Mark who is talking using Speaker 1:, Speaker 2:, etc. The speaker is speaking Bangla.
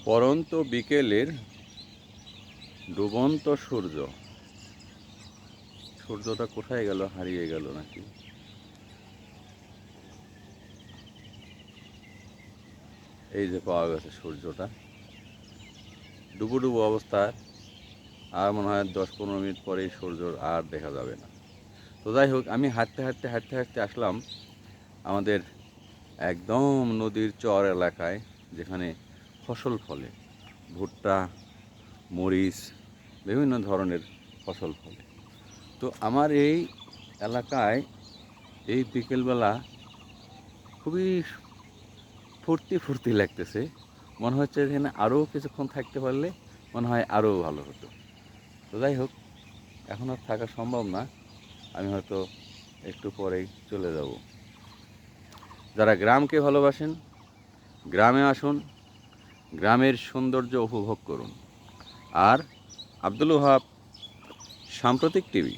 Speaker 1: পরন্ত বিকেলের ডুবন্ত সূর্য। সূর্যটা কোথায় গেল? হারিয়ে গেল নাকি? এই যে পাওয়া গেছে সূর্যটা ডুবো ডুবো অবস্থায়। আর মনে হয় 10-15 মিনিট পরেই সূর্য আর দেখা যাবে না। তো যাই হোক, আমি হাঁটতে হাঁটতে হাঁটতে হাঁটতে আসলাম আমাদের একদম নদীর চর এলাকায়, যেখানে ফসল ফলে, ভুট্টা, মরিচ, বিভিন্ন ধরনের ফসল ফলে। তো আমার এই এলাকায় এই বিকেলবেলা খুবই ফুর্তি ফুর্তি লাগতেছে। মনে হচ্ছে এখানে আরও কিছুক্ষণ থাকতে পারলে মনে হয় আরও ভালো হতো। তো যাই হোক, এখন আর থাকা সম্ভব না, আমি হয়তো একটু পরেই চলে যাব। যারা গ্রামকে ভালোবাসেন, গ্রামে আসুন, গ্রামের সৌন্দর্য উপভোগ করুন। আর আব্দুল ওহাব সাম্প্রতিক টিভি।